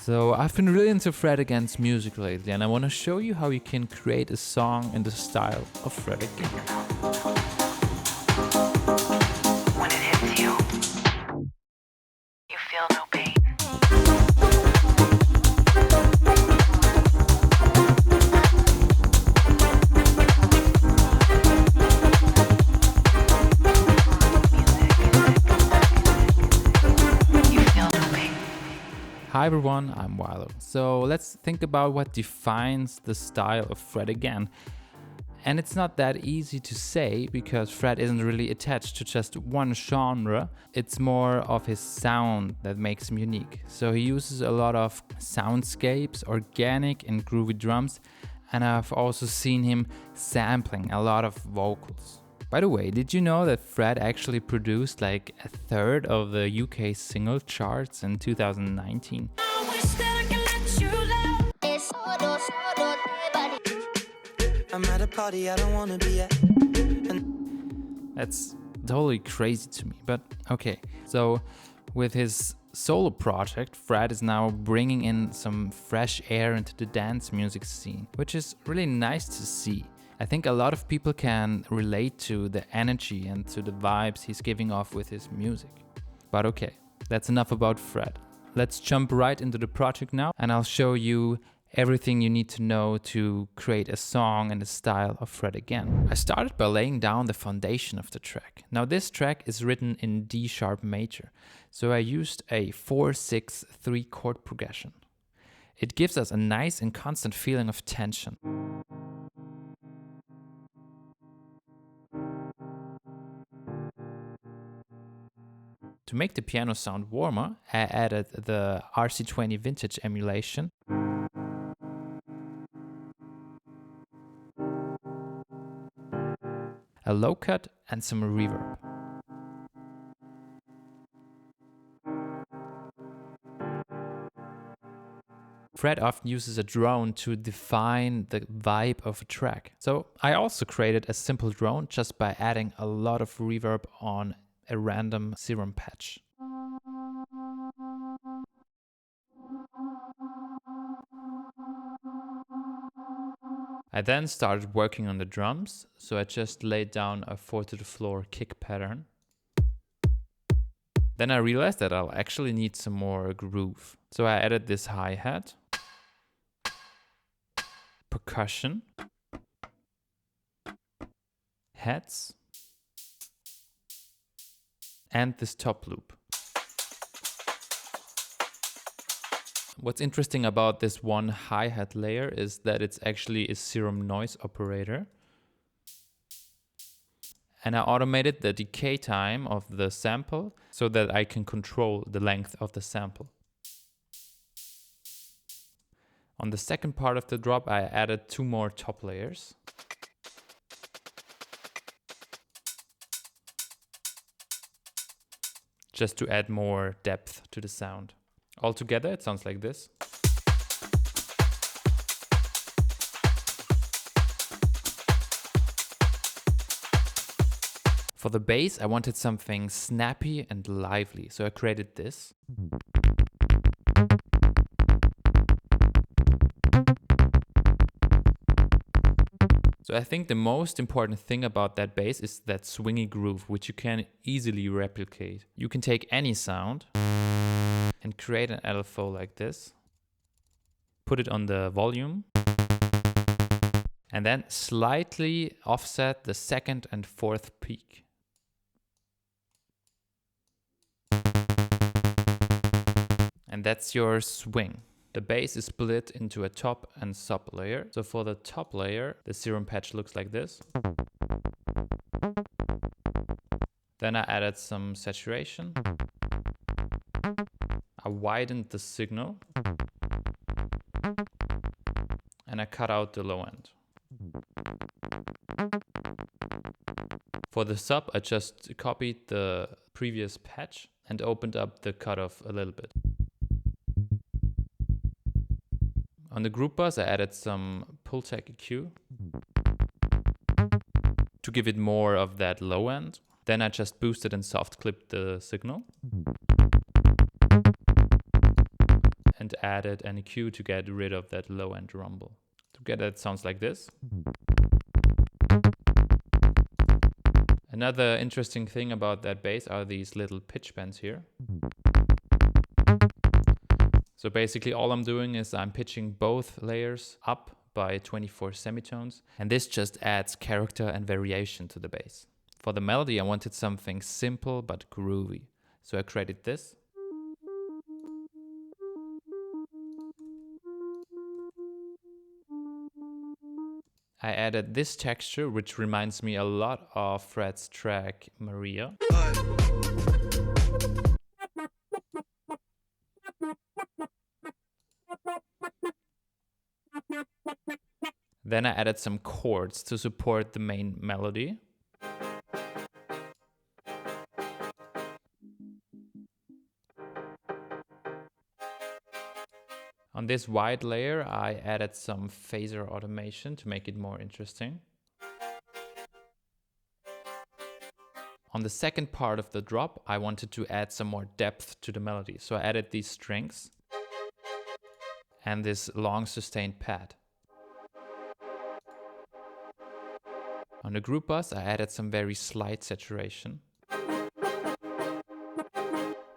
So I've been really into Fred Again's music lately, and I want to show you how you can create a song in the style of Fred Again. When it hits you, you feel no pain. Hi everyone, I'm Wilou. So let's think about what defines the style of Fred Again. And it's not that easy to say because Fred isn't really attached to just one genre. It's more of his sound that makes him unique. So he uses a lot of soundscapes, organic and groovy drums, and I've also seen him sampling a lot of vocals. By the way, did you know that Fred actually produced like a third of the UK single charts in 2019? I'm at a party I don't wanna be at. That's totally crazy to me, but okay. So with his solo project, Fred is now bringing in some fresh air into the dance music scene, which is really nice to see. I think a lot of people can relate to the energy and to the vibes he's giving off with his music. But okay, that's enough about Fred. Let's jump right into the project now, and I'll show you everything you need to know to create a song in the style of Fred Again. I started by laying down the foundation of the track. Now this track is written in D sharp major, so I used a 4-6-3 chord progression. It gives us a nice and constant feeling of tension. To make the piano sound warmer, I added the RC20 vintage emulation. A low cut and some reverb. Fred often uses a drone to define the vibe of a track. So I also created a simple drone just by adding a lot of reverb on a random serum patch. I then started working on the drums, so I just laid down a 4-to-the-floor kick pattern. Then I realized that I'll actually need some more groove. So I added this hi-hat, percussion, heads, and this top loop. What's interesting about this one hi-hat layer is that it's actually a serum noise operator. And I automated the decay time of the sample so that I can control the length of the sample. On the second part of the drop, I added 2 more top layers. Just to add more depth to the sound. Altogether, it sounds like this. For the bass, I wanted something snappy and lively, so I created this. So I think the most important thing about that bass is that swingy groove, which you can easily replicate. You can take any sound and create an LFO like this, put it on the volume, and then slightly offset the 2nd and 4th peak. And that's your swing. The bass is split into a top and sub layer. So for the top layer, the serum patch looks like this. Then I added some saturation. I widened the signal. And I cut out the low end. For the sub, I just copied the previous patch and opened up the cutoff a little bit. On the group bus, I added some Pultec EQ to give it more of that low end. Then I just boosted and soft clipped the signal. and added an EQ to get rid of that low end rumble. Together it sounds like this. Another interesting thing about that bass are these little pitch bends here. So basically all I'm doing is I'm pitching both layers up by 24 semitones, and this just adds character and variation to the bass. For the melody I wanted something simple but groovy, so I created this. I added this texture, which reminds me a lot of Fred's track Maria. Then I added some chords to support the main melody. On this white layer, I added some phaser automation to make it more interesting. On the second part of the drop, I wanted to add some more depth to the melody, so I added these strings and this long sustained pad. On the group bus, I added some very slight saturation,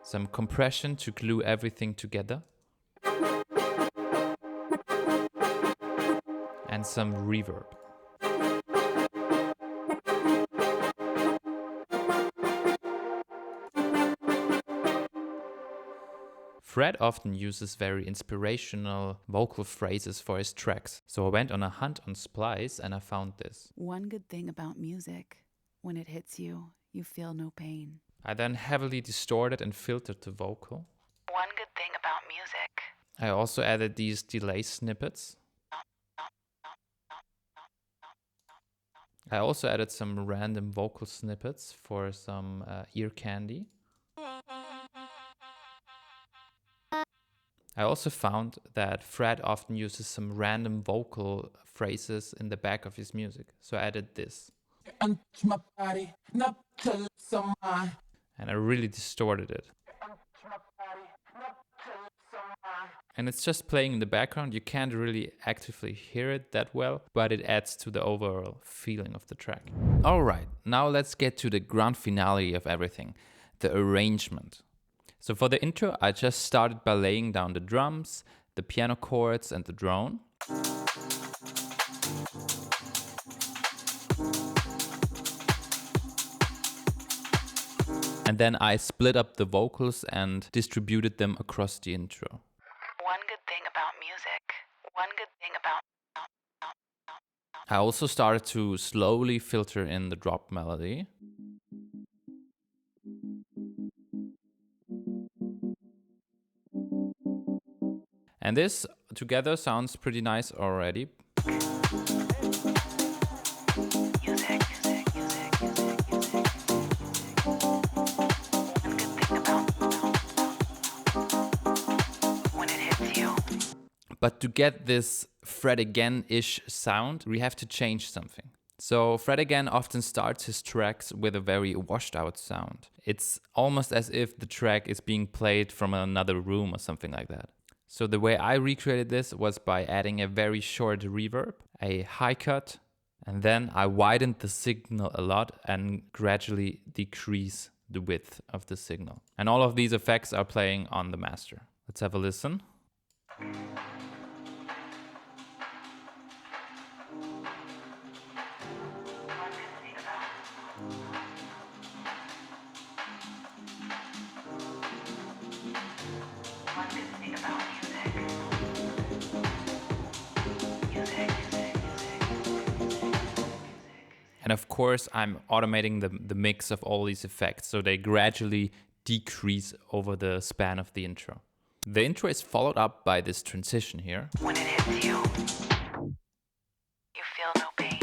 some compression to glue everything together, and some reverb. Fred often uses very inspirational vocal phrases for his tracks, so I went on a hunt on Splice and I found this. One good thing about music, when it hits you, you feel no pain. I then heavily distorted and filtered the vocal. One good thing about music. I also added these delay snippets. I also added some random vocal snippets for some ear candy. I also found that Fred often uses some random vocal phrases in the back of his music, so I added this. And I really distorted it. And it's just playing in the background. You can't really actively hear it that well, but it adds to the overall feeling of the track. Alright, now let's get to the grand finale of everything, the arrangement. So for the intro, I just started by laying down the drums, the piano chords and the drone. And then I split up the vocals and distributed them across the intro. One good thing about music. One good thing about. I also started to slowly filter in the drop melody. And this together sounds pretty nice already. But to get this Fred Again-ish sound, we have to change something. So Fred Again often starts his tracks with a very washed out sound. It's almost as if the track is being played from another room or something like that. So the way I recreated this was by adding a very short reverb, a high cut, and then I widened the signal a lot and gradually decrease the width of the signal. And all of these effects are playing on the master. Let's have a listen. And of course, I'm automating the mix of all these effects, so they gradually decrease over the span of the intro. The intro is followed up by this transition here. When it hits you, you feel no pain.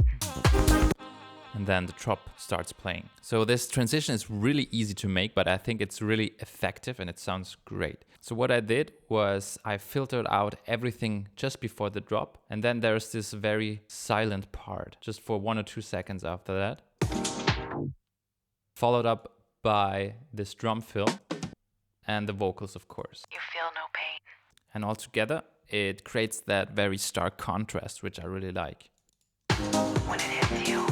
And then the drop starts playing. So this transition is really easy to make, but I think it's really effective and it sounds great. So what I did was I filtered out everything just before the drop. And then there's this very silent part, just for 1 or 2 seconds after that. Followed up by this drum fill and the vocals, of course. You feel no pain. And all together, it creates that very stark contrast, which I really like. When it hits you,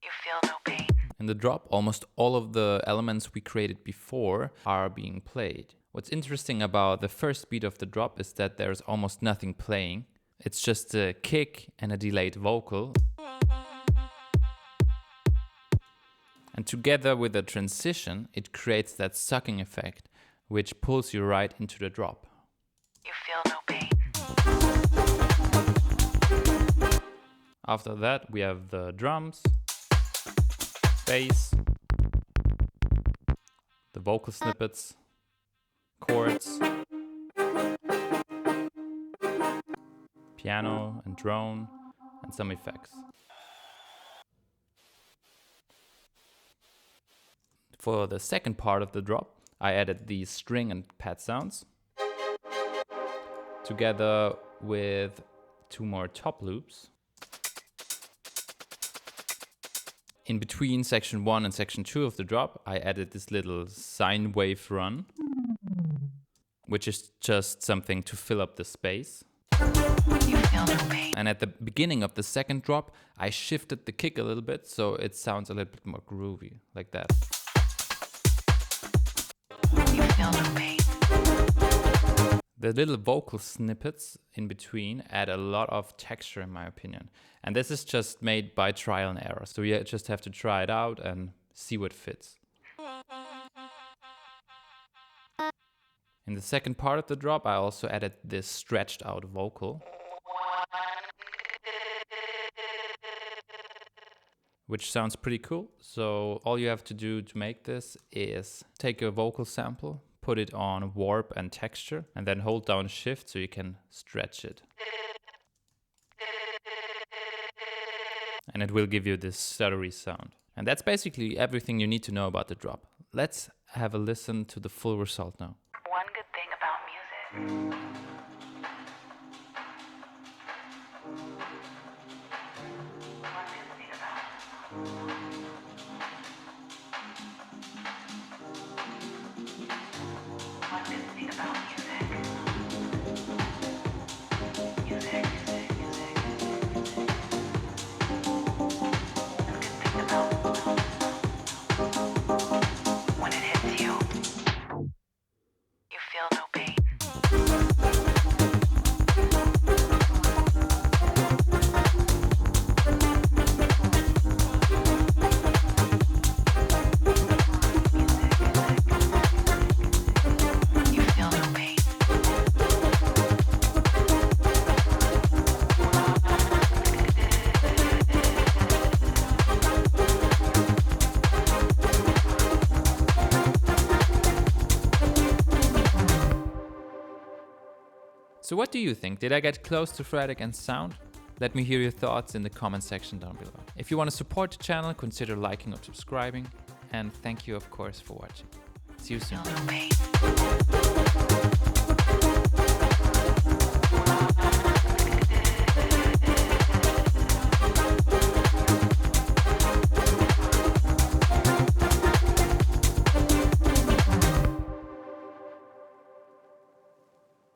you feel no pain. In the drop, almost all of the elements we created before are being played. What's interesting about the first beat of the drop is that there's almost nothing playing. It's just a kick and a delayed vocal. And together with the transition, it creates that sucking effect, which pulls you right into the drop. You feel no pain. After that, we have the drums, bass, the vocal snippets, chords, piano and drone, and some effects. For the second part of the drop, I added these string and pad sounds, together with 2 more top loops. In between section 1 and section 2 of the drop, I added this little sine wave run, which is just something to fill up the space. You feel no pain. And at the beginning of the second drop, I shifted the kick a little bit so it sounds a little bit more groovy, like that. You feel no pain. The little vocal snippets in between add a lot of texture, in my opinion. And this is just made by trial and error. So you just have to try it out and see what fits. In the second part of the drop, I also added this stretched out vocal, which sounds pretty cool. So all you have to do to make this is take a vocal sample, put it on warp and texture, and then hold down shift so you can stretch it. And it will give you this stuttery sound. And that's basically everything you need to know about the drop. Let's have a listen to the full result now. One good thing about music. One good thing about One good thing about music. Music, music, music. One good thing about when it hits you, you feel no pain. You feel no pain. So what do you think? Did I get close to Fred against sound? Let me hear your thoughts in the comment section down below. If you want to support the channel, consider liking or subscribing. And thank you, of course, for watching. See you soon. Feel no pain.